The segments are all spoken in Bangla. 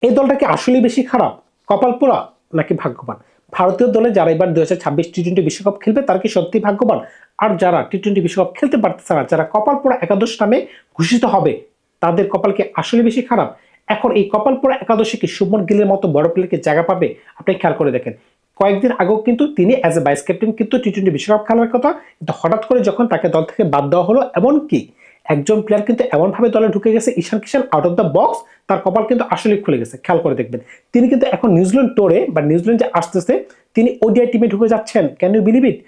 এই দলটা কি আসলে বেশি খারাপ, কপাল পোড়া নাকি ভাগ্যবান? ভারতীয় দলে যারা এবার 2026 টি-20 বিশ্বকাপ খেলবে তারা কি সত্যি ভাগ্যবান? আর যারা টি-20 বিশ্বকাপ খেলতে পারতেছে না, যারা কপাল পোড়া একাদশ নামে ঘোষিত হবে, তাদের কপাল কি আসলে বেশি খারাপ? এখন এই কপাল পোড়া একাদশে কি শুভমন গিলের মতো বড় প্লেয়ারকে জায়গা পাবে? আপনি খেয়াল করে দেখেন, কয়েকদিন আগেও কিন্তু তিনি অ্যাজ এ ভাইস ক্যাপ্টেন কিন্তু টি-20 বিশ্বকাপ খেলার কথা, কিন্তু হঠাৎ করে যখন তাকে দল থেকে বাদ দেওয়া হলো, এমনকি একজন প্লেয়ার কিন্তু এমনভাবে দলে ঢুকে গেছে, ঈশান কিষান আউট অফ দ্য বক্স, তার কপাল কিন্তু আসলে খুলে গেছে। খেয়াল করে দেখবেন, তিনি কিন্তু এখন নিউজিল্যান্ড টোরে বা নিউজিল্যান্ড যে আসতেছে, তিনি ওডিআই টিমে ঢুকে যাচ্ছেন। Can you believe it?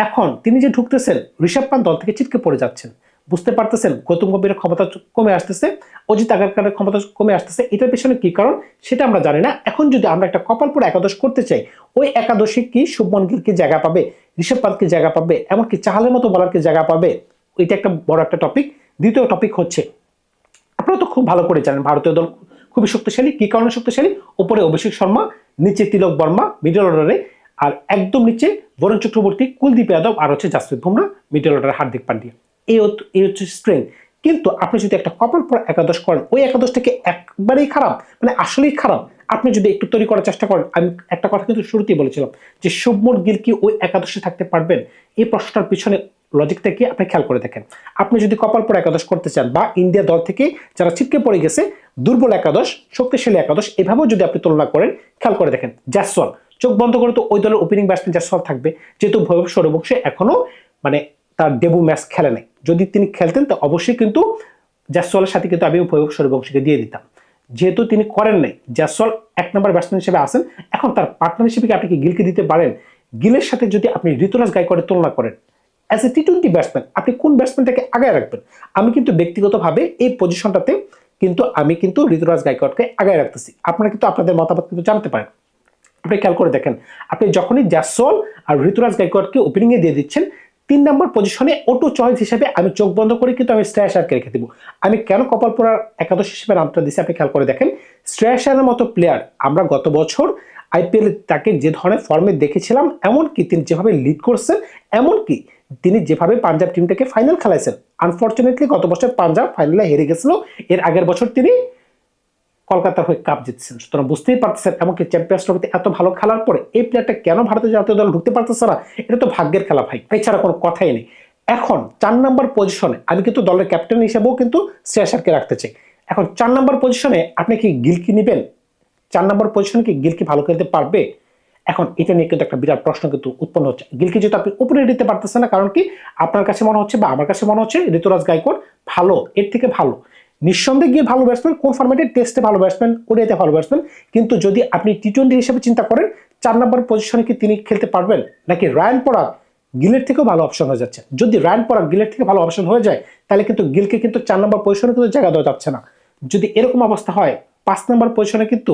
এখন তিনি যে ঢুকতেছেন, ঋষভ পান্ত দল থেকে ছিটকে পড়ে যাচ্ছেন। বুঝতে পারতেছেন গৌতম গম্ভীরের ক্ষমতা কমে আসতেছে, অজিত আগারকারের ক্ষমতা কমে আসতেছে। এটার পেছনে কি কারণ সেটা আমরা জানি না। এখন যদি আমরা একটা কপাল পোড়া একাদশ করতে চাই, ওই একাদশে কি শুভমন গিল কি জায়গা পাবে, ঋষভ পান্ত কি জায়গা পাবে, এমনকি চাহালের মতো বলারকে জায়গা পাবে? ওইটা একটা বড় একটা টপিক। দ্বিতীয় টপিক হচ্ছে, আপনারা তো খুব ভালো করে জানেন ভারতীয় দল খুবই শক্তিশালী। কি কারণে শক্তিশালী? উপরে অভিষেক শর্মা, নিচে তিলক বর্মা মিডল অর্ডারে, আর একদম নিচে বরুণ চক্রবর্তী, কুলদীপ যাদব, আর হচ্ছে জাসপ্রীত বুমরা, মিডল অর্ডারে হার্দিক পান্ডিয়া। এই হচ্ছে স্ট্রেংথ। কিন্তু আপনি যদি একটা কপাল পর একাদশ করেন, ওই একাদশটাকে একবারেই খারাপ, মানে আসলেই খারাপ। আপনি যদি একটু তৈরি করার চেষ্টা করেন, আমি একটা কথা কিন্তু শুরুতেই বলেছিলাম যে শুভমন গিল কি ওই একাদশে থাকতে পারবেন? এই প্রশ্নটার পিছনে লজিকটা কি আপনি খেয়াল করে দেখেন। আপনি যদি কপাল পর একাদশ করতে চান, বা ইন্ডিয়া দল থেকে যারা ছিটকে পড়ে গেছে, দুর্বল একাদশ, শক্তিশালী একাদশ, এভাবেও যদি আপনি তুলনা করেন, খেয়াল করে দেখেন জয়সওয়াল, চোখ বন্ধ করে তো ওই দলের ওপেনিং ব্যাটসম্যান জয়সওয়াল থাকবে, যেহেতু ভৈভব সূর্যবংশী এখনো মানে তার ডেবু ম্যাচ খেলে নাই। যদি তিনি খেলতেন তো অবশ্যই কিন্তু জয়সওয়ালের সাথে কিন্তু আমি ভৈভব সূর্যবংশীকে দিয়ে দিতাম। যেহেতু তিনি করেন নাই, জয়সওয়াল এক নম্বর ব্যাটসম্যান হিসেবে আসেন। এখন তার পার্টনার হিসেবে আপনি কি গিলকে দিতে পারেন? গিলের সাথে যদি আপনি ঋতুরাজ গায়কোয়াড়ের তুলনা করেন, অ্যাজ এ টি-20 ব্যাটসম্যান আপনি কোন ব্যাটসম্যানটাকে আগায় রাখবেন? আমি কিন্তু ব্যক্তিগতভাবে এই পজিশনটাতে আমি কিন্তু ঋতুরাজ গায়কোয়াড়কে আগায় রাখতেছি। আপনারা কিন্তু আপনাদের মতামত কিন্তু জানতে পারেন। আপনি খেয়াল করে দেখেন, আপনি যখনই জয়সওয়াল আর ঋতুরাজ গায়কোয়াড়কে ওপেনিং এ দিয়ে দিচ্ছেন, 3 নম্বর পজিশনে অটো চয়েস হিসেবে আমি চোখ বন্ধ করে কিন্তু আমি শ্রেয়াসারকে রেখে দিব। আমি কেন কপাল পোড়ার একাদশ হিসেবে নামটা দিচ্ছি আপনি খেয়াল করে দেখেন। শ্রেয়াসারের মতো প্লেয়ার আমরা গত বছর আইপিএল তাকে যে ধরনের ফর্মে দেখেছিলাম, এমনকি তিনি যেভাবে লিড করছেন, এমনকি তিনি যেভাবে পাঞ্জাব টিমটাকে ফাইনাল খেলাইছেন। আনফরচুনেটলি গত বছর পাঞ্জাব ফাইনালে হেরে গেছিল, এর আগের বছর তিনি কলকাতার হয়ে কাপ জিতছেন। সুতরাং বুঝতেই পারতেছেন, এমনকি চ্যাম্পিয়ন্স ট্রফিতে এত ভালো খেলার পরে এই প্লেয়ারটা কেন ভারতীয় জাতীয় দল ঢুকতে পারতেছে না? এটা তো ভাগ্যের খেলা ভাই, এছাড়া কোনো কথাই নেই। এখন 4 নম্বর পজিশনে আমি কিন্তু দলের ক্যাপ্টেন হিসেবেও কিন্তু শ্রেয়াসারকে রাখতে চাই। এখন 4 নম্বর পজিশনে আপনি কি গিলকি নেবেন? 4 নম্বর পজিশনে কি গিলকি ভালো খেলতে পারবে? এখন এটা নিয়ে কিন্তু একটা বিরাট প্রশ্ন কিন্তু উৎপন্ন হচ্ছে। গিলকে যেহেতু আপনি উপরে দিতে পারতেছেন না, কারণ কি আপনার কাছে মনে হচ্ছে বা আমার কাছে মনে হচ্ছে ঋতুরাজ গায়কোয়াড় ভালো, এর থেকে ভালো। নিঃসন্দেহে গিয়ে ভালো ব্যাটসম্যান, কোন ফরম্যাটে? টেস্টে ভালো ব্যাটসম্যান, ওডিআইতে ভালো ব্যাটসম্যান। কিন্তু যদি আপনি টি-20 হিসেবে চিন্তা করেন, 4 নম্বর পজিশনে কি তিনি খেলতে পারবেন? নাকি রায়ান পরাগ গিলের থেকেও ভালো অপশন হয়ে যাচ্ছে? যদি রায়ান পরাগ গিলের থেকে ভালো অপশন হয়ে যায়, তাহলে কিন্তু গিলকে কিন্তু 4 নম্বর পজিশনে কিন্তু জায়গা দেওয়া যাচ্ছে না। যদি এরকম অবস্থা হয়, 5 নম্বর পজিশনে কিন্তু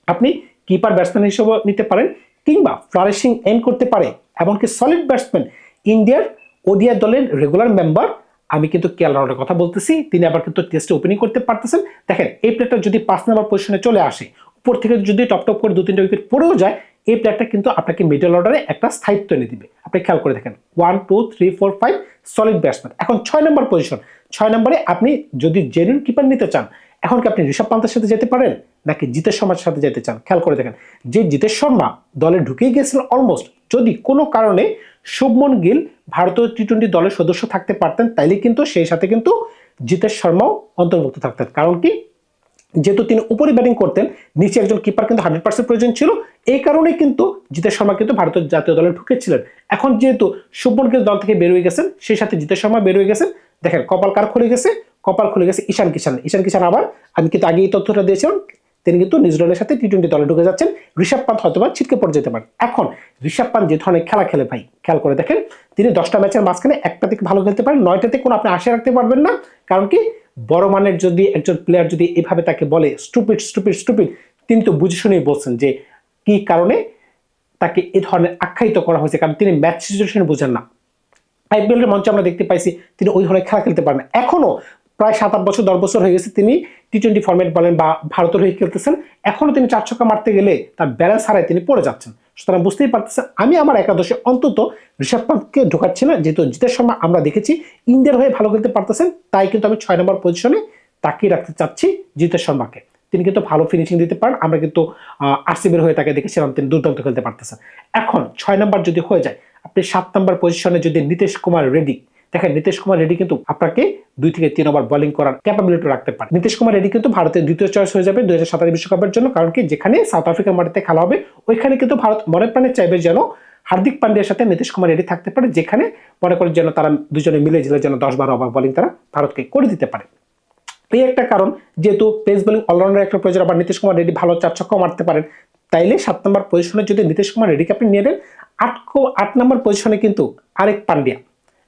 আপনি কিপার ব্যাটসম্যান হিসেবে নিতে পারেন, কিংবা ফ্লারিশিং এন্ড করতে পারে এমনকি সলিড ব্যাটসম্যান ইন্ডিয়ার ওডিআই দলের রেগুলার মেম্বার, আমি কিন্তু কেএল রাহুলের কথা বলতেছি। তিনি আবার কিন্তু টেস্টে ওপেনিং করতে পারতেছেন। দেখেন এই প্লেয়ারটা যদি 5 নম্বর পজিশনে চলে আসে, উপর থেকে যদি টপ টপ করে 2-3টা উইকেট পড়েও যায়, এই প্লেয়ারটা কিন্তু আপনাকে মিডল অর্ডারে একটা স্থায়িত্ব এনে দিবে। আপনি খেয়াল করে দেখেন, 1 2 3 4 5 সলিড ব্যাটসম্যান। এখন 6 নম্বর পজিশন, 6 নম্বরে আপনি যদি জেনুইন কিপার নিতে চান, এখন কি আপনি ঋষভ পান্তের সাথে যেতে পারেন নাকি জিতেশ শর্মার সাথে যেতে চান? খেয়াল করে দেখেন, যে জিতেশ শর্মা দলে ঢুকেই গেছিল অলমোস্ট, যদি কোনো কারণে শুভমন গিল ভারতীয় টি-20 দলের সদস্য থাকতে পারতেন, তাইলে কিন্তু সেই সাথে কিন্তু জিতেশ শর্মাও অন্তর্ভুক্ত থাকতেন। কারণ কি, যেহেতু তিনি উপরে ব্যাটিং করতেন, নিচে একজন কিপার কিন্তু 100% প্রয়োজন ছিল। এই কারণে কিন্তু জিতেশ শর্মা কিন্তু ভারতের জাতীয় দলে ঢুকেছিলেন। এখন যেহেতু শুভমন গিল দল থেকে বের হয়ে গেছেন, সেই সাথে জিতেশ শর্মা বের হয়ে গেছেন, দেখেন কপাল কার খুলে গেছে? কপাল খুলে গেছে ঈশান কিষান। ঈশান কিষান আবার, আমি কিন্তু আগে এই তথ্যটা দিয়েছিলাম, তিনি কিন্তু নিউজিল্যান্ডের সাথে টি-20 দলে ঢুকে যাচ্ছেন। ঋষভ পান্ত হয়তো ছিটকে পড়ে যেতে পারেন। এখন ঋষভ পান্ত যে ধরনের খেলা খেলে ভাই, খেয়াল করে দেখেন, তিনি 10টা ম্যাচের মাঝখানে একটাতে ভালো খেলতে পারেন, 9টাতে কোনো আপনি আশা রাখতে পারবেন না। কারণ কি, বড় মানের যদি একজন প্লেয়ার যদি এভাবে তাকে বলে স্টুপিড স্টুপিড স্টুপিড, তিনি তো বুঝে শুনেই বলছেন যে কি কারণে তাকে এই ধরনের আখ্যায়িত করা হয়েছে, কারণ তিনি ম্যাচ সিচুয়েশন বুঝেন না। আইপিএল এর মঞ্চে আমরা দেখতে পাইছি তিনি ওই ধরনের খেলা খেলতে পারেন না। এখনো প্রায় 7-8 বছর 10 বছর হয়ে গেছে তিনি টি-20 ফরম্যাট বলেন বা ভারতের হয়ে খেলতেছেন, এখনো তিনি 4 ছক্কা মারতে গেলে তার ব্যালেন্স হারায় তিনি পড়ে যাচ্ছেন। সুতরাং বুঝতেই পারতেছেন, আমি আমার একাদশে অন্তত ঋষভ পান্তকে ঢোকাচ্ছি না, যেহেতু জিতেশ শর্মা আমরা দেখেছি ইন্ডিয়ার হয়ে ভালো খেলতে পারতেছেন, তাই কিন্তু আমি 6 নম্বর পজিশনে তাকিয়ে রাখতে চাচ্ছি জিতেশ শর্মাকে। তিনি কিন্তু ভালো ফিনিশিং দিতে পারেন। আমরা কিন্তু আরসিবির হয়ে তাকে দেখেছিলাম, তিনি দুর্দান্ত খেলতে পারতেছেন। এখন 6 নাম্বার যদি হয়ে যায়, আপনি 7 নাম্বার পজিশনে যদি নীতিশ কুমার রেড্ডি দেখেন, নীতিশ কুমার রেড্ডি কিন্তু আপনাকে 2 থেকে 3 ওভার বোলিং করার ক্যাপাবিলিটি রাখতে পারে। নীতিশ কুমার রেড্ডি কিন্তু ভারতের দ্বিতীয় চয়েস হয়ে যাবে 2027 বিশ্বকাপের জন্য, কারণ কি যেখানে সাউথ আফ্রিকার মাটিতে খেলা হবে ওইখানে কিন্তু ভারত মনে প্রাণে চাইবে যেন হার্দিক পান্ডিয়ার সাথে নীতিশ কুমার রেড্ডি থাকতে পারে, যেখানে মনে করেন যেন তারা দুজনে মিলে ঝিলে যেন 10-12 ওভার বোলিং তারা ভারতকে করে দিতে পারে। এই একটা কারণ, যেহেতু পেস বোলিং অলরাউন্ডার একটা প্রয়োজন, আবার নীতিশ কুমার রেড্ডি ভালো 4 ছক্কা মারতে পারেন, তাইলে 7 নম্বর পজিশনে যদি নীতিশ কুমার রেড্ডিকে আপনি নিয়ে নেন, 8 নম্বর পজিশনে কিন্তু আরেক পান্ডিয়া,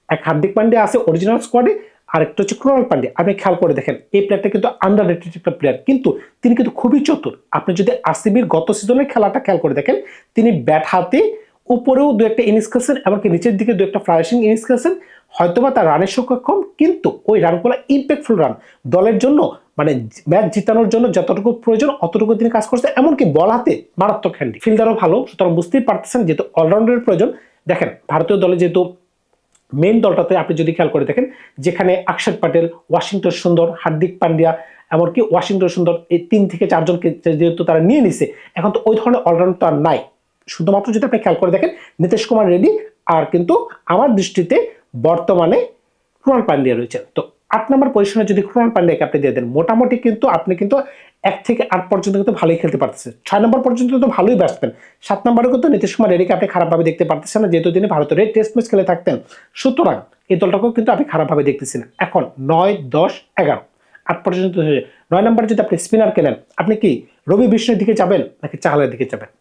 এক হার্দিক পান্ডিয়া আছে অরিজিনাল স্কোয়াডে, আরেকটা হচ্ছে ক্রুনাল পান্ডিয়া। আপনি খেয়াল করে দেখেন এই প্লেয়ারটা কিন্তু আন্ডার রেটেড একটা প্লেয়ার, কিন্তু তিনি কিন্তু খুবই চতুর। আপনি যদি আরসিবির গত সিজনের খেলাটা খেয়াল করে দেখেন, তিনি ব্যাট হাতে উপরেও 2-একটা ইনিংস খেলছেন, এমনকি নিচের দিকে 2-একটা ফ্লাইশিং ইনিংস খেলছেন। হয়তোবা তার রানের সংখ্যা কম, কিন্তু ওই রানগুলো ইম্প্যাক্টফুল রান, দলের জন্য মানে ম্যাচ জিতানোর জন্য যতটুকু প্রয়োজন অতটুকু তিনি কাজ করছেন। এমনকি বল হাতে মারাত্মক হ্যান্ডি, ফিল্ডারও ভালো। সুতরাং বুঝতেই পারতেছেন যেহেতু অলরাউন্ডারের প্রয়োজন। দেখেন ভারতীয় দলে যেহেতু মেইন দলটাতে আপনি যদি খেয়াল করে দেখেন, যেখানে অক্ষর প্যাটেল, ওয়াশিংটন সুন্দর, হার্দিক পান্ডিয়া, এমনকি ওয়াশিংটন সুন্দর, এই 3 থেকে 4 জনকে যেহেতু তারা নিয়ে নিছে, এখন তো ওই ধরনের অলরাউন্ড তো আর নাই। শুধুমাত্র যদি আপনি খেয়াল করে দেখেন নীতিশ কুমার রেড্ডি আর কিন্তু আমার দৃষ্টিতে বর্তমানে ক্রুনাল পান্ডিয়া রয়েছে। তো 8 নম্বর পজিশনে যদি ক্রুনাল পান্ডিয়াকে আপনি দিয়ে দেন, মোটামুটি কিন্তু আপনি কিন্তু 1 থেকে 8 পর্যন্ত কিন্তু ভালোই খেলতে পারতেছে। 6 নম্বর পর্যন্ত তো ভালোই ব্যাটসম্যান। 7 নম্বরে কিন্তু নীতিশ কুমার রেড্ডিকে আপনি খারাপভাবে দেখতে পারতেছেন না, যেহেতু তিনি ভারতের টেস্ট ম্যাচ খেলে থাকতেন। সুতরাং এই দলটাকেও কিন্তু আপনি খারাপভাবে দেখতেছেন। এখন 9, 10, 11, 8 পর্যন্ত 9 নম্বরে যদি আপনি স্পিনার কেনেন, আপনি কি রবি বিষ্ণুর দিকে যাবেন নাকি চাহালের দিকে যাবেন?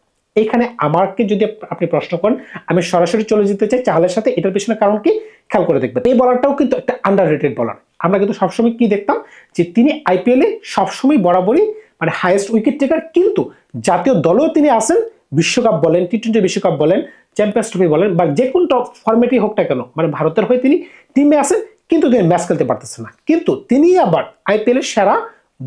এইখানে আমাকে যদি আপনি প্রশ্ন করেন, আমি সরাসরি চলে যেতে চাই চাহালের সাথে। এটার পিছনে কারণ কি খেয়াল করে দেখবেন, এই বলারটাও কিন্তু একটা আন্ডাররেটেড বলার। আমরা কিন্তু সবসময় কি দেখতাম যে তিনি আইপিএলে সবসময় বরাবরই মানে হাইয়েস্ট উইকেট টেকার, কিন্তু জাতীয় দলেও তিনি আসেন, বিশ্বকাপ বলেন, টি-20 বিশ্বকাপ বলেন, চ্যাম্পিয়ন্স ট্রফি বলেন, বা যে কোন টপ ফরম্যাটই হোক না কেন, মানে ভারতের হয়ে তিনি টিমে আসেন, কিন্তু তিনি ম্যাচ খেলতে পারতেছেন না। কিন্তু তিনি আবার আইপিএলের সেরা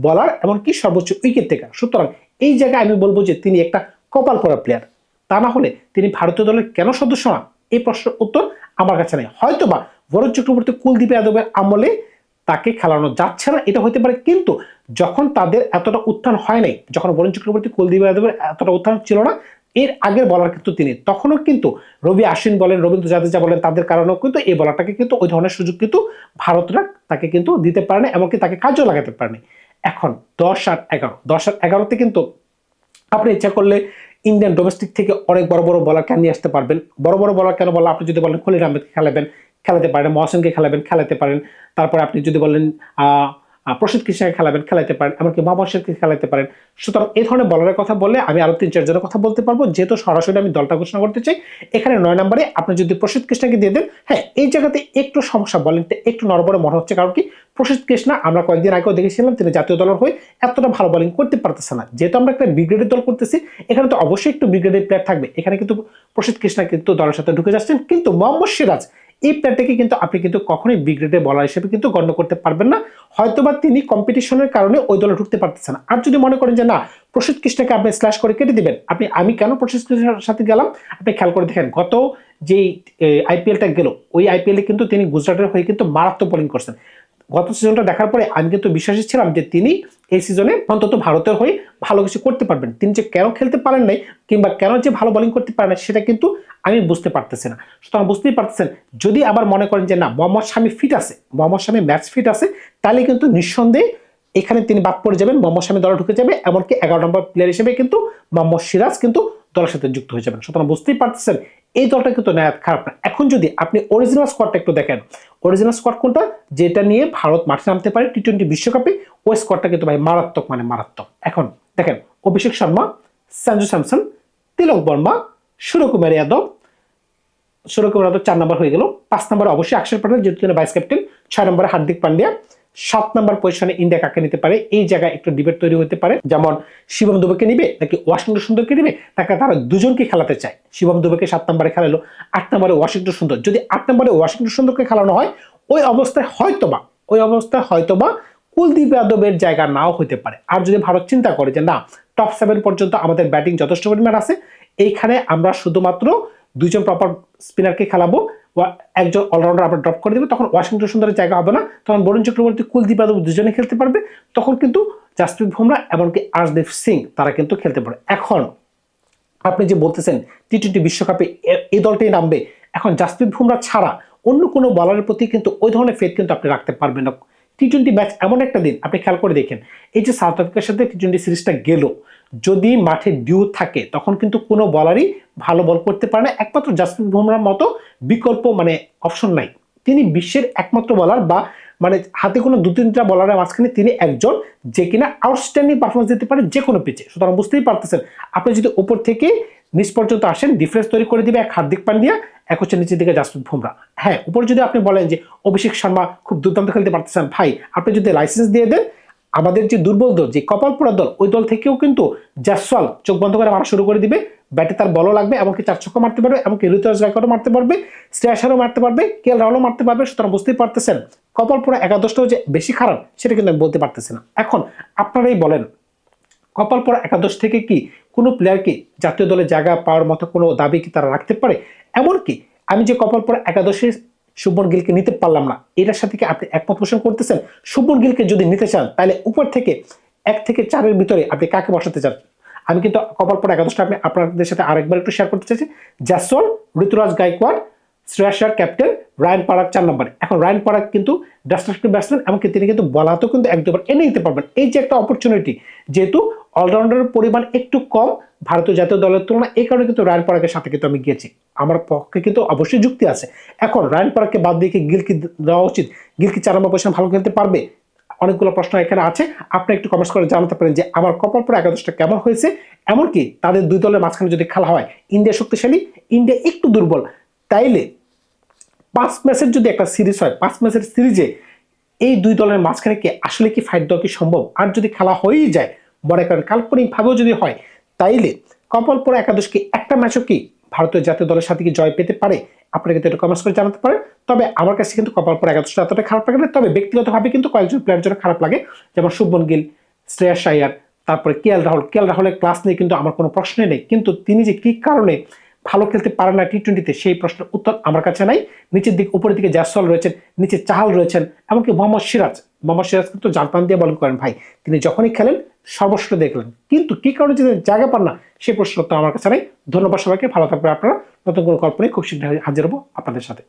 বলার, এমনকি সর্বোচ্চ উইকেট টেকার। সুতরাং এই জায়গায় আমি বলবো যে তিনি একটা কপাল পরা প্লেয়ার। তা না হলে তিনি ভারতীয় দলের কেন সদস্য না, এই প্রশ্নের উত্তর আমার কাছে নেই। হয়তোবা বরুণ চক্রবর্তী, কুলদীপ যাদবের আমলে তাকে খেলানো যাচ্ছে না, এটা হতে পারে। কিন্তু যখন তাদের এতটা উত্থান হয় নাই, যখন বরুণ চক্রবর্তী, কুলদীপ যাদবের এতটা উত্থান ছিল না, এর আগের বলার কিন্তু তিনি, তখনও কিন্তু রবি আশ্বিন বলেন, রবীন্দ্র জাদেজা বলেন, তাদের কারণেও কিন্তু এই বলারটাকে কিন্তু ওই ধরনের সুযোগ কিন্তু ভারতরা তাকে কিন্তু দিতে পারেনি, এমনকি তাকে কাজও লাগাতে পারেনি। এখন 10 আর 11, 10 আর 11তে কিন্তু আপনি ইচ্ছা করলে ইন্ডিয়ান ডোমেস্টিক থেকে অনেক বড় বড় বলার নিয়ে আসতে পারবেন। বড় বড় বলার কেন বলা, আপনি যদি বলেন খলিল আহমেদকে খেলাবেন, খেলাতে পারেন, মহসিনকে খেলাবেন, খেলাতে পারেন। তারপরে আপনি যদি বলেন প্রসিদ্ধ কৃষ্ণকে খেলাবেন, খেলাতে পারেন, এমনকি মোহাম্মদ শেখকে খেলাতে পারেন। সুতরাং এই ধরনের বলারের কথা বললে আমি আরো 3-4 জনের কথা বলতে পারবো, যেহেতু সরাসরি আমি দলটা ঘোষণা করতে চাই। এখানে 9 নম্বরে আপনি যদি প্রসিদ্ধ কৃষ্ণকে দিয়ে দেন, হ্যাঁ এই জায়গাতে একটু সমস্যা, বলিংটা একটু নড়বড়ে মনে হচ্ছে। কারণ কি, প্রসিদ্ধ কৃষ্ণ আমরা কয়েকদিন আগেও দেখেছিলাম তিনি জাতীয় দলের হয়ে এতটা ভালো বোলিং করতে পারতেছে না। যেহেতু আমরা একটা ব্রিগেডের দল করতেছি, এখানে তো অবশ্যই একটু ব্রিগেডের প্লেয়ার থাকবে। এখানে কিন্তু প্রসিদ্ধ কৃষ্ণ কিন্তু দলের সাথে ঢুকে যাচ্ছেন, কিন্তু মোহাম্মদ সিরাজ এই প্লেয়ারটাকে কিন্তু আপনি কিন্তু কখনোই ব্রিগেডের বলার হিসেবে কিন্তু গণ্য করতে পারবেন না। হয়তোবা তিনি কম্পিটিশনের কারণে ওই দলে ঢুকতে পারতেছেন না। আর যদি মনে করেন যে না, প্রসিদ্ধ কৃষ্ণকে আপনি স্ল্যাশ করে কেটে দিবেন, আমি কেন প্রসিদ্ধ কৃষ্ণের সাথে গেলাম, আপনি খেয়াল করে দেখেন গত যে আইপিএলটা গেল, ওই আইপিএলে কিন্তু তিনি গুজরাটের হয়ে কিন্তু মারাত্মক বোলিং করছেন। গত সিজনটা দেখার পরে আমি কিন্তু বিশ্বাসী ছিলাম যে তিনি এই সিজনে অন্তত ভারতের হয়ে ভালো কিছু করতে পারবেন। তিনি যে কেন খেলতে পারেন নাই, কিংবা কেন যে ভালো বোলিং করতে পারেন না, সেটা কিন্তু আমি বুঝতে পারতেছি না। সুতরাং বুঝতেই পারতেছেন, যদি আবার মনে করেন যে না, মোহাম্মদ শামি ফিট আছে, মোহাম্মদ শামি ম্যাচ ফিট আছে, তাহলে কিন্তু নিঃসন্দেহে এখানে তিনি বাদ পড়ে যাবেন, মোহাম্মদ শামি দলে ঢুকে যাবে, এমনকি 11 নম্বর প্লেয়ার হিসেবে কিন্তু মোহাম্মদ সিরাজ কিন্তু দলের সাথে যুক্ত হয়ে যাবেন। সুতরাং বুঝতেই পারতেছেন এই দলটা কিন্তু নেহাত খারাপ না। এখন যদি আপনি অরিজিনাল স্কোয়াডটা একটু দেখেন, অরিজিনাল স্কোয়াড কোনটা, যেটা নিয়ে ভারত মাঠে নামতে পারে টি-20 বিশ্বকাপে, ওই স্কোয়াডটা কিন্তু ভাই মারাত্মক, মানে মারাত্মক। এখন দেখেন, অভিষেক শর্মা, সঞ্জু স্যামসন, তিলক বর্মা, সূর্যকুমার যাদব, 4 নম্বর হয়ে গেল। 5 নম্বরে অবশ্যই অক্ষর প্যাটেল, যেহেতু তিনি ভাইস ক্যাপ্টেন। 6 নম্বরে হার্দিক পান্ডিয়া। 7 নম্বর পজিশনে ইন্ডিয়া কাকে নিতে পারে, এই জায়গায় একটু ডিবেট তৈরি হতে পারে। যেমন শিবম দুবেকে নিবে নাকি ওয়াশিংটন সুন্দরকে নিবে, তাকে তারা দুজনকে খেলাতে চায়। শিবম দুবেকে 7 নম্বরে খেলালো, 8 নম্বরে ওয়াশিংটন সুন্দর। যদি 8 নম্বরে ওয়াশিংটন সুন্দরকে খেলানো হয়, ওই অবস্থায় হয়তোবা কুলদীপ যাদবের জায়গা নাও হতে পারে। আর যদি ভারত চিন্তা করে যে না, টপ 7 পর্যন্ত আমাদের ব্যাটিং যথেষ্ট পরিমাণ আছে, এইখানে আমরা শুধুমাত্র 2 জন প্রপার স্পিনারকে খেলাবো, একজন অলরাউন্ডার আমরা ড্রপ করে দেবো, তখন ওয়াশিংটন সুন্দরের জায়গা হবে না, তখন বরুণ চক্রবর্তী, কুলদীপ যাদব দুজনে খেলতে পারবে। তখন কিন্তু জাসপ্রীত বুমরা এমনকি আর্শদীপ সিং তারা কিন্তু খেলতে পারে। এখন আপনি যে বলতেছেন টি-20 বিশ্বকাপে এই দলটাই নামবে, এখন জাসপ্রীত বুমরা ছাড়া অন্য কোনো বলারের প্রতি কিন্তু ওই ধরনের ফেথ কিন্তু আপনি রাখতে পারবেন না। টি-20 ম্যাচ এমন একটা দিন, আপনি খেয়াল করে দেখেন, এই যে সাউথ আফ্রিকার সাথে টি-20 সিরিজটা গেল, যদি মাঠে ডিউ থাকে তখন কিন্তু কোনো বলারই ভালো বল করতে পারে না, একমাত্র জাসপ্রীত বুমরার মতো বিকল্প মানে অপশন নাই। তিনি বিশ্বের একমাত্র বলার, বা মানে হাতে কোনো 2-3টা বলারের মাঝখানে তিনি একজন যে কিনা আউটস্ট্যান্ডিং পারফরমেন্স দিতে পারে যে কোনো পিচে। সুতরাং বুঝতেই পারতেছেন, আপনি যদি উপর থেকে নিচ পর্যন্ত আসেন, ডিফারেন্স তৈরি করে দিবে এক হার্দিক পান্ডিয়া, এক হচ্ছে নিচের দিকে জাসপ্রীত বুমরা। হ্যাঁ, উপরে যদি আপনি বলেন যে অভিষেক শর্মা খুব দুর্দান্ত খেলতে পারতেছেন, ভাই আপনি যদি লাইসেন্স দিয়ে দেন, আমাদের যে দুর্বল দল, যে কপাল পোড়া দল, ওই দল থেকেও কিন্তু জয়সওয়াল চোখ বন্ধ করে মারা শুরু করে দিবে, ব্যাটে তার বলও লাগবে, এমনকি 4 ছক্কা মারতে পারবে, এমনকি ঋতুরাজ গায়কোয়াড়ও মারতে পারবে, শ্রেয়াসেরও মারতে পারবে, কেএল রাহুলও মারতে পারবে। সুতরাং বুঝতেই পারতেছেন কপাল পোড়া একাদশটাও যে বেশি খারাপ সেটা কিন্তু আমি বলতে পারতেছি না। এখন আপনারাই বলেন, কপাল পোড়া একাদশ থেকে কি কোনো প্লেয়ারকে জাতীয় দলে জায়গা পাওয়ার মতো কোনো দাবি কি তারা রাখতে পারে? এমনকি আমি যে কপাল পোড়া একাদশে শুভমন গিলকে নিতে পারলাম না, এটার সাথে কি আপনি একমত পোষণ করতেছেন? শুভমন গিলকে যদি নিতে চান, তাহলে উপর থেকে 1 থেকে 4-এর ভিতরে আপনি কাকে বসাতে চান? আমি কিন্তু কপাল পোড়া একাদশটা আমি আপনাদের সাথে আরেকবার একটু শেয়ার করতে চাইছি। জয়সওয়াল, ঋতুরাজ গায়কোয়াড়, শ্রেয়াস আয়ার ক্যাপ্টেন, রায়ান পারাগ 4 নম্বরে। এখন রায়ান পারাগ কিন্তু ডাস্টারস্টিভ ব্যাটসম্যান, এমনকি তিনি কিন্তু বলাতেও কিন্তু 1-2 বার এনে নিতে পারবেন। এই যে একটা অপরচুনিটি, যেহেতু অলরাউন্ডারের পরিমাণ একটু কম ভারতীয় জাতীয় দলের তুলনায়, এই কারণে কিন্তু রায়ান পারাগের সাথে কিন্তু আমি গিয়েছি। আমার পক্ষে কিন্তু অবশ্যই যুক্তি আছে। এখন রায়ান পারাগকে বাদ দিয়ে কি গিলকে দেওয়া উচিত? গিল কি 4 নম্বর পজিশন ভালো খেলতে পারবে? অনেকগুলো প্রশ্ন এখানে আছে, আপনি একটু কমেন্টস করে জানাতে পারেন যে আমার কপাল পোড়া একাদশটা কেমন হয়েছে। এমনকি তাদের দুই দলের মাঝখানে যদি খেলা হয়, ইন্ডিয়া শক্তিশালী, ইন্ডিয়া একটু দুর্বল, তাইলে 5 ম্যাচের যদি একটা সিরিজ হয়, 5 ম্যাচের সিরিজে এই দুই দলের মাঝখানে কি আসলে কি ফাইট দেওয়া কি সম্ভব? আর যদি খেলা হয়েই যায়, মনে করেন কাল্পনিকভাবেও যদি হয়, তাইলে কপাল পোড়া একাদশ কি একটা ম্যাচও কি ভারতীয় জাতীয় দলের সাথে কি জয় পেতে পারে? আপনারা কিন্তু এটা কমেন্টস করে জানাতে পারেন। তবে আমার কাছে কিন্তু কপাল পোড়া একাদশটা এতটা খারাপ লাগে না, তবে ব্যক্তিগতভাবে কিন্তু কয়েকজন প্লেয়ার জন্য খারাপ লাগে, যেমন শুভমন গিল, শ্রেয়াস আয়ার, তারপরে কেএল রাহুল। কেএল রাহুলের ক্লাস নিয়ে কিন্তু আমার কোনো প্রশ্নই নেই, কিন্তু তিনি যে কি কারণে ভালো খেলতে পারে না টি-20তে, সেই প্রশ্নের উত্তর আমার কাছে নাই। নিচের দিক উপরের দিকে জয়সওয়াল রয়েছেন, নিচে চাহাল রয়েছেন, এমনকি মোহাম্মদ সিরাজ কিন্তু জানপ্রাণ দিয়ে বলিং করেন ভাই, তিনি যখনই খেলেন সর্বশ্রেষ্ঠ দেখলেন, কিন্তু কি কারণে যদি জায়গা পান না সেই প্রশ্ন তো আমার কাছে নাই। ধন্যবাদ সবাইকে, ভালো থাকবেন আপনারা। নতুন কোনো গল্প নিয়ে খুব শীঘ্রই হাজির হবো আপনাদের সাথে।